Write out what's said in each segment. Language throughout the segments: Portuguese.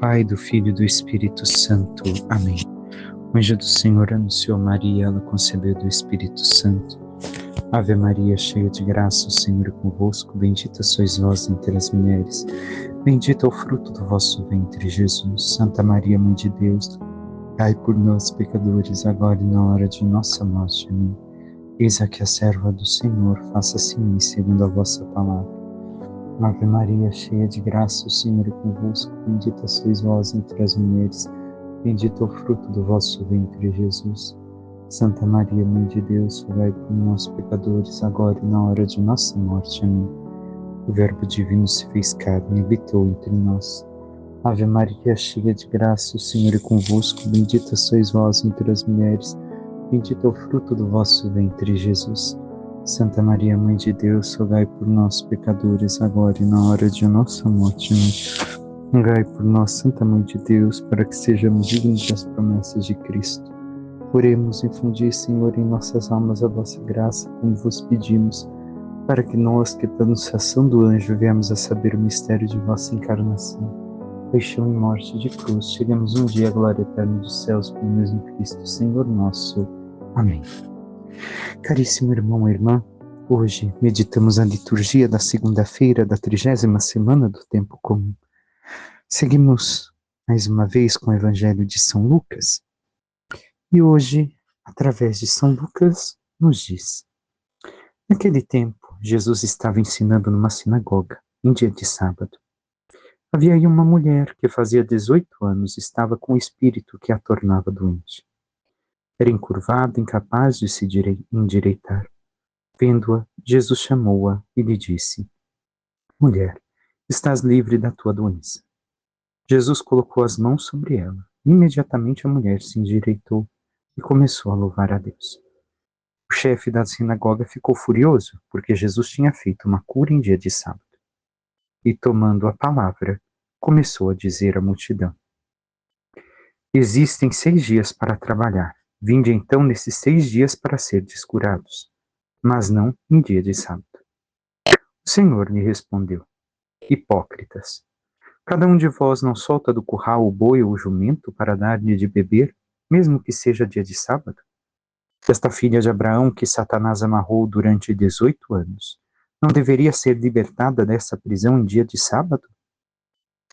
Pai, do Filho e do Espírito Santo. Amém. O anjo do Senhor anunciou Maria, ela concebeu do Espírito Santo. Ave Maria, cheia de graça, o Senhor é convosco, bendita sois vós entre as mulheres, bendito é o fruto do vosso ventre, Jesus. Santa Maria, Mãe de Deus, rogai por nós, pecadores, agora e na hora de nossa morte. Amém. Eis aqui a serva do Senhor, faça-se em mim segundo a vossa palavra. Ave Maria, cheia de graça, o Senhor é convosco, bendita sois vós entre as mulheres, bendito é o fruto do vosso ventre, Jesus. Santa Maria, Mãe de Deus, rogai por nós, pecadores, agora e na hora de nossa morte. Amém. O Verbo divino se fez carne e habitou entre nós. Ave Maria, cheia de graça, o Senhor é convosco, bendita sois vós entre as mulheres, bendito é o fruto do vosso ventre, Jesus. Santa Maria, Mãe de Deus, rogai por nós, pecadores, agora e na hora de nossa morte. Amém. Rogai por nós, Santa Mãe de Deus, para que sejamos dignos das promessas de Cristo. Oremos, infundi, Senhor, em nossas almas a vossa graça, como vos pedimos, para que nós, que pela anunciação do anjo viemos a saber o mistério de vossa encarnação, paixão e morte de cruz, cheguemos um dia à glória eterna dos céus pelo mesmo Cristo, Senhor nosso. Amém. Caríssimo irmão e irmã, hoje meditamos a liturgia da segunda-feira da 30ª semana do Tempo Comum. Seguimos mais uma vez com o Evangelho de São Lucas. E hoje, através de São Lucas, nos diz: naquele tempo, Jesus estava ensinando numa sinagoga, em dia de sábado. Havia aí uma mulher que fazia 18 anos estava com o espírito que a tornava doente. Era encurvada, incapaz de se endireitar. Vendo-a, Jesus chamou-a e lhe disse: mulher, estás livre da tua doença. Jesus colocou as mãos sobre ela. Imediatamente a mulher se endireitou e começou a louvar a Deus. O chefe da sinagoga ficou furioso, porque Jesus tinha feito uma cura em dia de sábado. E tomando a palavra, começou a dizer à multidão: existem 6 dias para trabalhar. Vinde então nesses 6 dias para serdes curados, mas não em dia de sábado. O Senhor lhe respondeu: hipócritas, cada um de vós não solta do curral o boi ou o jumento para dar-lhe de beber, mesmo que seja dia de sábado? Esta filha de Abraão que Satanás amarrou durante 18 anos, não deveria ser libertada dessa prisão em dia de sábado?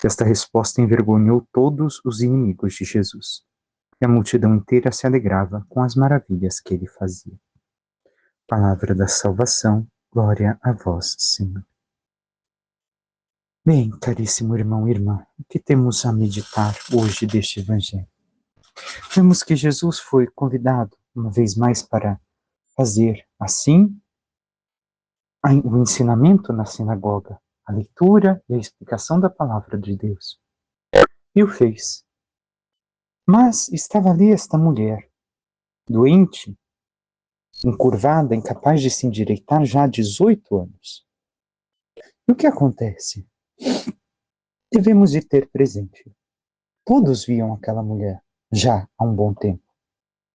Esta resposta envergonhou todos os inimigos de Jesus, e a multidão inteira se alegrava com as maravilhas que ele fazia. Palavra da salvação, glória a vós, Senhor. Bem, caríssimo irmão e irmã, o que temos a meditar hoje deste Evangelho? Vemos que Jesus foi convidado, uma vez mais, para fazer assim o ensinamento na sinagoga, a leitura e a explicação da palavra de Deus. E o fez. Mas estava ali esta mulher, doente, encurvada, incapaz de se endireitar já há 18 anos. E o que acontece? Devemos de ter presente. Todos viam aquela mulher já há um bom tempo.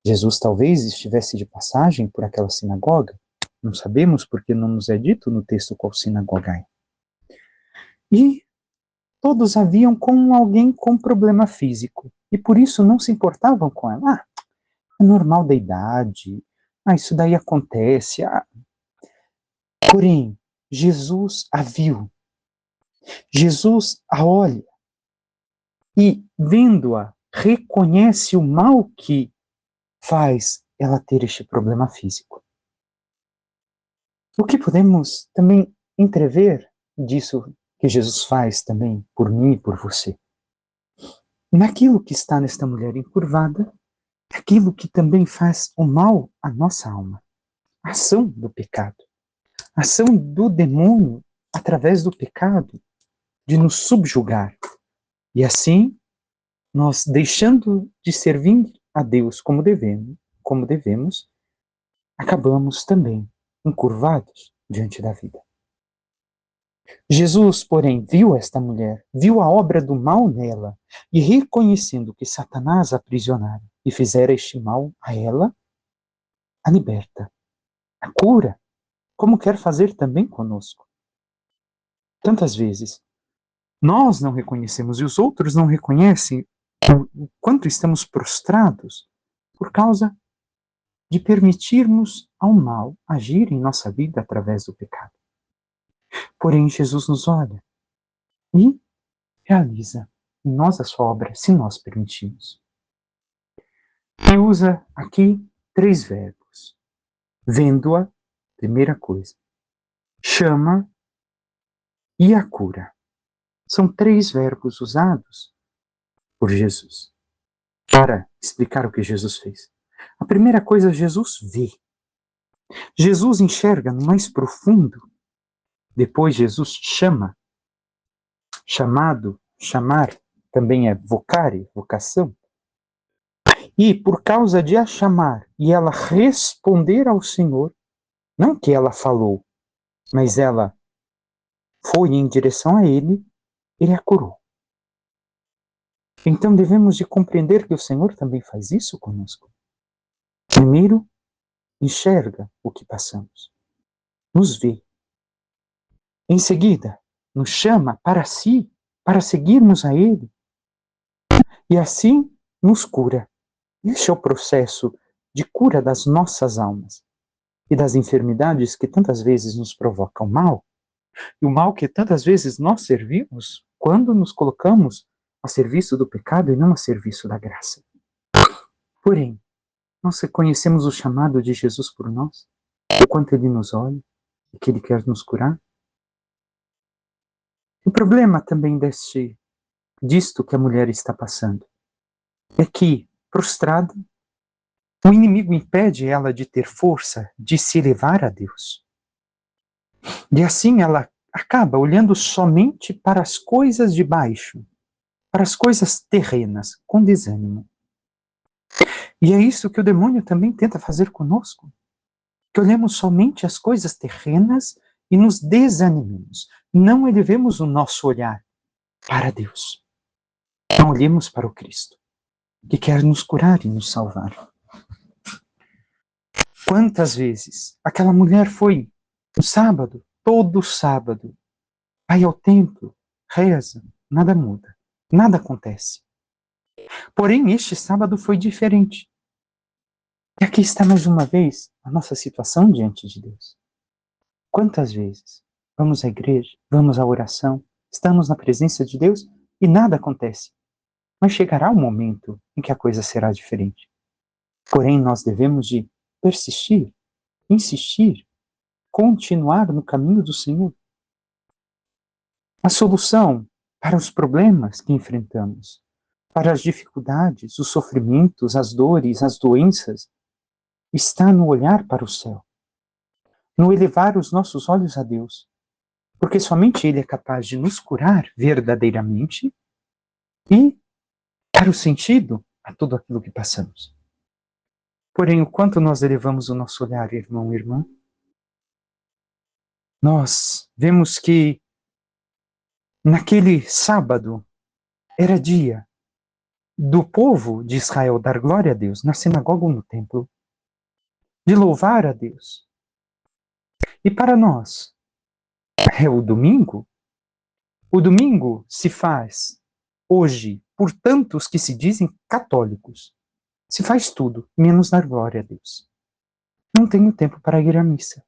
Jesus talvez estivesse de passagem por aquela sinagoga. Não sabemos porque não nos é dito no texto qual sinagoga é. E todos a viam como alguém com problema físico. E por isso não se importavam com ela. Ah, é normal da idade. Ah, isso daí acontece. Ah. Porém, Jesus a viu. Jesus a olha. E, vendo-a, reconhece o mal que faz ela ter este problema físico. O que podemos também entrever disso que Jesus faz também por mim e por você? Naquilo que está nesta mulher encurvada, aquilo que também faz o mal à nossa alma. A ação do pecado. A ação do demônio, através do pecado, de nos subjugar. E assim, nós deixando de servir a Deus como devemos, acabamos também encurvados diante da vida. Jesus, porém, viu esta mulher, viu a obra do mal nela, e reconhecendo que Satanás a aprisionara e fizera este mal a ela, a liberta, a cura, como quer fazer também conosco. Tantas vezes Nós não reconhecemos e os outros não reconhecem o quanto estamos prostrados por causa de permitirmos ao mal agir em nossa vida através do pecado. Porém, Jesus nos olha e realiza em nós a sua obra, se nós permitirmos. E usa aqui 3 verbos. Vendo-a, primeira coisa. Chama e a cura. São 3 verbos usados por Jesus para explicar o que Jesus fez. A primeira coisa, Jesus vê. Jesus enxerga no mais profundo. Depois, Jesus chama. Chamado, chamar, também é vocare, vocação. E por causa de a chamar e ela responder ao Senhor, não que ela falou, mas ela foi em direção a ele a curou. Então devemos de compreender que o Senhor também faz isso conosco. Primeiro, enxerga o que passamos, nos vê. Em seguida, nos chama para si, para seguirmos a Ele. E assim nos cura. Este é o processo de cura das nossas almas e das enfermidades que tantas vezes nos provocam mal, e o mal que tantas vezes nós servimos quando nos colocamos a serviço do pecado e não a serviço da graça. Porém, nós reconhecemos o chamado de Jesus por nós, o quanto Ele nos olha e que Ele quer nos curar. O problema também disto que a mulher está passando é que, prostrada, o inimigo impede ela de ter força de se elevar a Deus. E assim ela acaba olhando somente para as coisas de baixo, para as coisas terrenas, com desânimo. E é isso que o demônio também tenta fazer conosco, que olhemos somente as coisas terrenas e nos desanimemos. Não elevemos o nosso olhar para Deus. Não olhemos para o Cristo, que quer nos curar e nos salvar. Quantas vezes aquela mulher foi no sábado, todo sábado, vai ao templo, reza, nada muda, nada acontece. Porém, este sábado foi diferente. E aqui está mais uma vez a nossa situação diante de Deus. Quantas vezes vamos à igreja, vamos à oração, estamos na presença de Deus e nada acontece. Mas chegará um momento em que a coisa será diferente. Porém, nós devemos de persistir, insistir, continuar no caminho do Senhor. A solução para os problemas que enfrentamos, para as dificuldades, os sofrimentos, as dores, as doenças, está no olhar para o céu, no elevar os nossos olhos a Deus, porque somente Ele é capaz de nos curar verdadeiramente e dar o sentido a tudo aquilo que passamos. Porém, o quanto nós elevamos o nosso olhar, irmão e irmã, nós vemos que naquele sábado era dia do povo de Israel dar glória a Deus na sinagoga ou no templo, de louvar a Deus. E para nós, é o domingo. O domingo se faz hoje por tantos que se dizem católicos. Se faz tudo, menos dar glória a Deus. Não tenho tempo para ir à missa.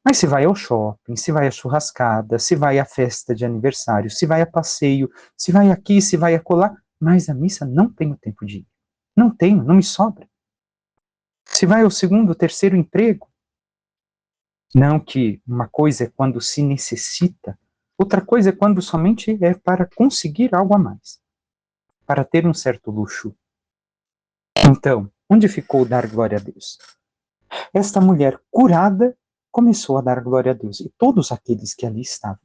Mas se vai ao shopping, se vai à churrascada, se vai à festa de aniversário, se vai a passeio, se vai aqui, se vai acolá, mas a missa não tenho tempo de ir. Não tenho, não me sobra. Se vai ao segundo, terceiro emprego, não que uma coisa é quando se necessita, outra coisa é quando somente é para conseguir algo a mais, para ter um certo luxo. Então, onde ficou dar glória a Deus? Esta mulher curada começou a dar glória a Deus, e todos aqueles que ali estavam.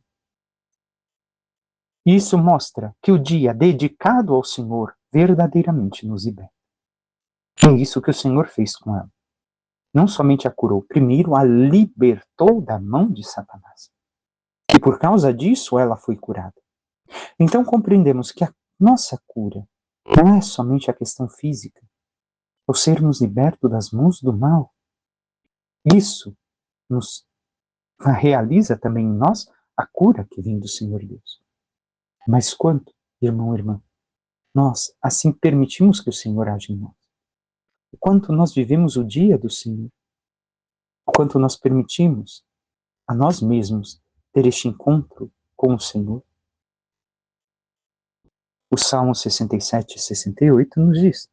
Isso mostra que o dia dedicado ao Senhor verdadeiramente nos liberta. É isso que o Senhor fez com ela. Não somente a curou, primeiro a libertou da mão de Satanás. E por causa disso ela foi curada. Então compreendemos que a nossa cura não é somente a questão física, ou sermos libertos das mãos do mal. Isso nos realiza também em nós a cura que vem do Senhor Deus. Mas quanto, irmão, irmã, nós assim permitimos que o Senhor age em nós? O quanto nós vivemos o dia do Senhor? O quanto nós permitimos a nós mesmos ter este encontro com o Senhor? O Salmo 67 e 68 nos diz: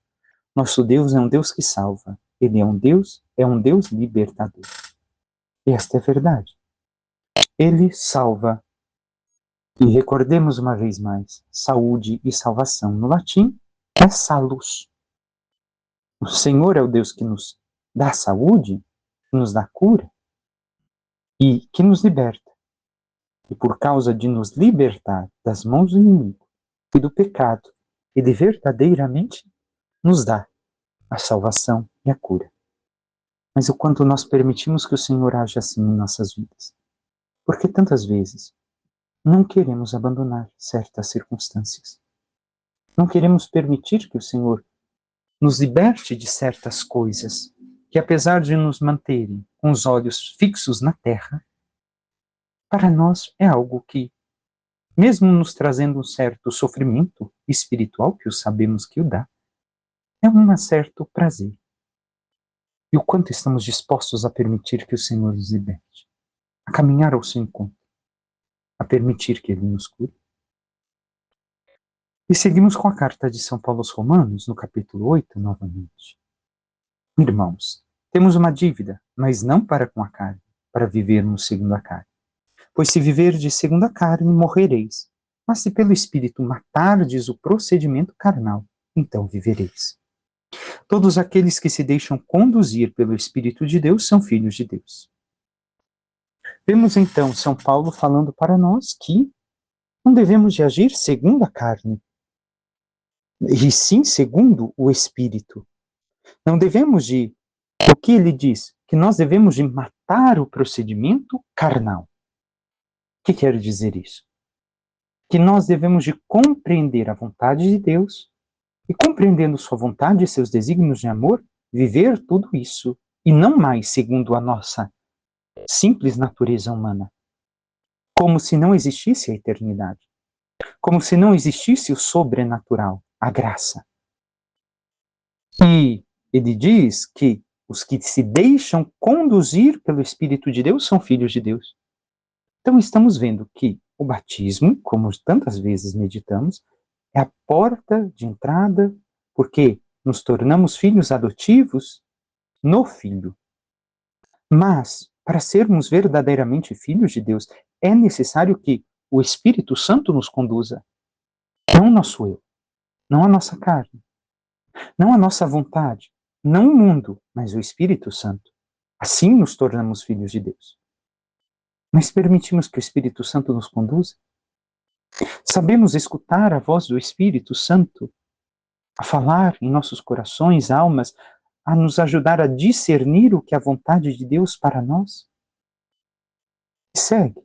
nosso Deus é um Deus que salva. Ele é um Deus libertador. E esta é a verdade. Ele salva. E recordemos uma vez mais, saúde e salvação no latim é salus. O Senhor é o Deus que nos dá saúde, que nos dá cura e que nos liberta. E por causa de nos libertar das mãos do inimigo e do pecado, ele verdadeiramente nos dá a salvação e a cura. Mas o quanto nós permitimos que o Senhor age assim em nossas vidas? Porque tantas vezes não queremos abandonar certas circunstâncias. Não queremos permitir que o Senhor nos liberte de certas coisas que, apesar de nos manterem com os olhos fixos na terra, para nós é algo que, mesmo nos trazendo um certo sofrimento espiritual, que o sabemos que o dá, é um certo prazer. E o quanto estamos dispostos a permitir que o Senhor nos liberte, a caminhar ao seu encontro, a permitir que Ele nos cure. E seguimos com a carta de São Paulo aos Romanos, no capítulo 8, novamente. Irmãos, temos uma dívida, mas não para com a carne, para vivermos segundo a carne. Pois se viverdes segundo a carne, morrereis. Mas se pelo Espírito matardes o procedimento carnal, então vivereis. Todos aqueles que se deixam conduzir pelo Espírito de Deus são filhos de Deus. Vemos então São Paulo falando para nós que não devemos de agir segundo a carne, e sim segundo o Espírito. Não devemos de, o que ele diz? Que nós devemos de matar o procedimento carnal. O que quer dizer isso? Que nós devemos de compreender a vontade de Deus e, compreendendo sua vontade e seus desígnios de amor, viver tudo isso e não mais segundo a nossa simples natureza humana. Como se não existisse a eternidade. Como se não existisse o sobrenatural, a graça. E ele diz que os que se deixam conduzir pelo Espírito de Deus são filhos de Deus. Então estamos vendo que o batismo, como tantas vezes meditamos, é a porta de entrada, porque nos tornamos filhos adotivos no Filho. Mas, para sermos verdadeiramente filhos de Deus, é necessário que o Espírito Santo nos conduza. Não o nosso eu, não a nossa carne, não a nossa vontade, não o mundo, mas o Espírito Santo. Assim nos tornamos filhos de Deus. Mas permitimos que o Espírito Santo nos conduza? Sabemos escutar a voz do Espírito Santo, a falar em nossos corações, almas, a nos ajudar a discernir o que é a vontade de Deus para nós? Segue.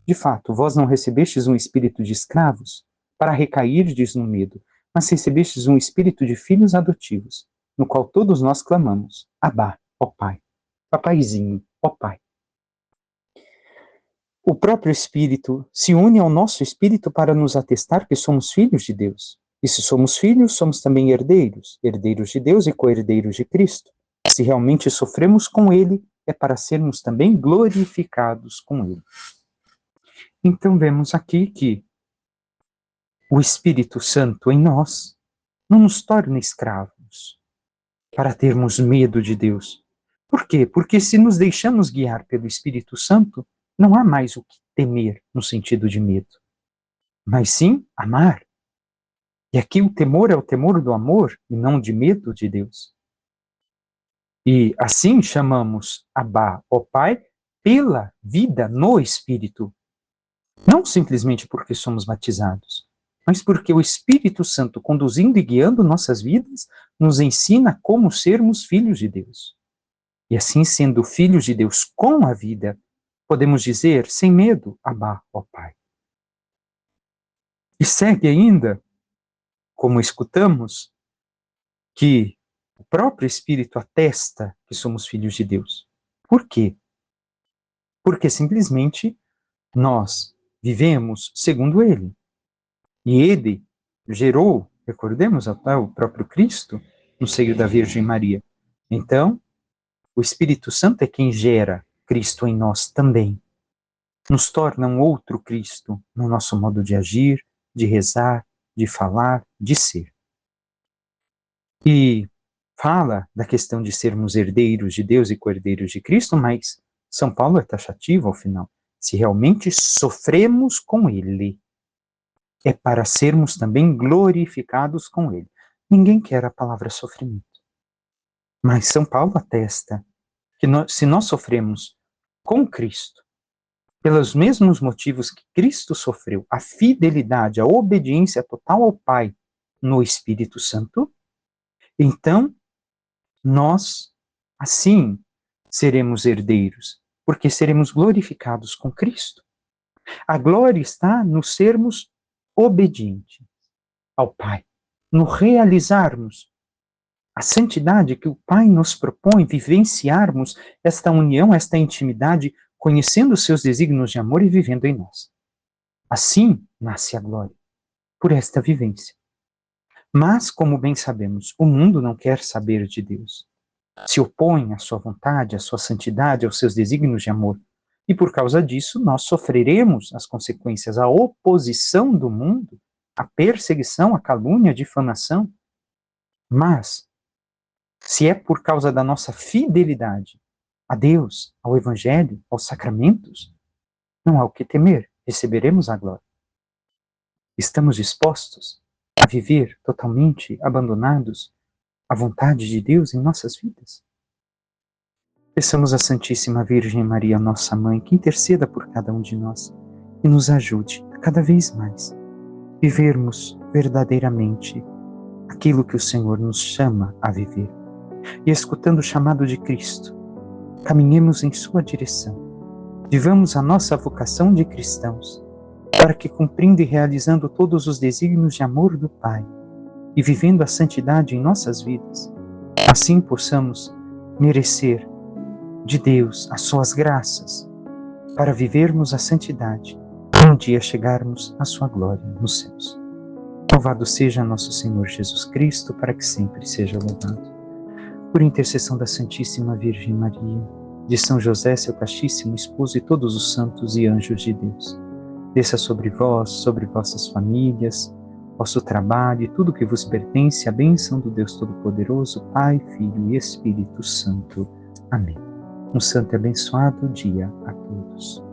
De fato, vós não recebestes um espírito de escravos para recairdes no medo, mas recebestes um espírito de filhos adotivos, no qual todos nós clamamos: Abá, ó Pai, papaizinho, ó Pai. O próprio Espírito se une ao nosso espírito para nos atestar que somos filhos de Deus. E se somos filhos, somos também herdeiros, herdeiros de Deus e co-herdeiros de Cristo. Se realmente sofremos com Ele, é para sermos também glorificados com Ele. Então vemos aqui que o Espírito Santo em nós não nos torna escravos para termos medo de Deus. Por quê? Porque se nos deixamos guiar pelo Espírito Santo, não há mais o que temer no sentido de medo, mas sim amar. E aqui o temor é o temor do amor e não de medo de Deus. E assim chamamos Abá, ó Pai, pela vida no Espírito. Não simplesmente porque somos batizados, mas porque o Espírito Santo, conduzindo e guiando nossas vidas, nos ensina como sermos filhos de Deus. E assim, sendo filhos de Deus com a vida, podemos dizer, sem medo, Abá, ó Pai. E segue ainda, como escutamos, que o próprio Espírito atesta que somos filhos de Deus. Por quê? Porque simplesmente nós vivemos segundo Ele. E ele gerou, recordemos, até o próprio Cristo no seio da Virgem Maria. Então, o Espírito Santo é quem gera Cristo em nós também. Nos torna um outro Cristo no nosso modo de agir, de rezar, de falar, de ser. E fala da questão de sermos herdeiros de Deus e co-herdeiros de Cristo, mas São Paulo é taxativo ao final. Se realmente sofremos com Ele, é para sermos também glorificados com Ele. Ninguém quer a palavra sofrimento. Mas São Paulo atesta que se nós sofremos com Cristo, pelos mesmos motivos que Cristo sofreu, a fidelidade, a obediência total ao Pai no Espírito Santo, então nós, assim, seremos herdeiros, porque seremos glorificados com Cristo. A glória está no sermos obedientes ao Pai, no realizarmos a santidade que o Pai nos propõe, vivenciarmos esta união, esta intimidade, conhecendo os seus desígnios de amor e vivendo em nós. Assim nasce a glória, por esta vivência. Mas, como bem sabemos, o mundo não quer saber de Deus. Se opõe à sua vontade, à sua santidade, aos seus desígnios de amor. E por causa disso, nós sofreremos as consequências, a oposição do mundo, a perseguição, a calúnia, a difamação. Mas, se é por causa da nossa fidelidade a Deus, ao Evangelho, aos sacramentos, não há o que temer, receberemos a glória. Estamos dispostos a viver totalmente abandonados à vontade de Deus em nossas vidas? Peçamos à Santíssima Virgem Maria, nossa Mãe, que interceda por cada um de nós e nos ajude a cada vez mais vivermos verdadeiramente aquilo que o Senhor nos chama a viver. E escutando o chamado de Cristo, caminhemos em sua direção. Vivamos a nossa vocação de cristãos, para que, cumprindo e realizando todos os desígnios de amor do Pai e vivendo a santidade em nossas vidas, assim possamos merecer de Deus as suas graças para vivermos a santidade e um dia chegarmos à sua glória nos céus. Louvado seja nosso Senhor Jesus Cristo, para que sempre seja louvado. Por intercessão da Santíssima Virgem Maria, de São José, seu castíssimo esposo, e todos os santos e anjos de Deus, desça sobre vós, sobre vossas famílias, vosso trabalho e tudo que vos pertence, a bênção do Deus Todo-Poderoso, Pai, Filho e Espírito Santo. Amém. Um santo e abençoado dia a todos.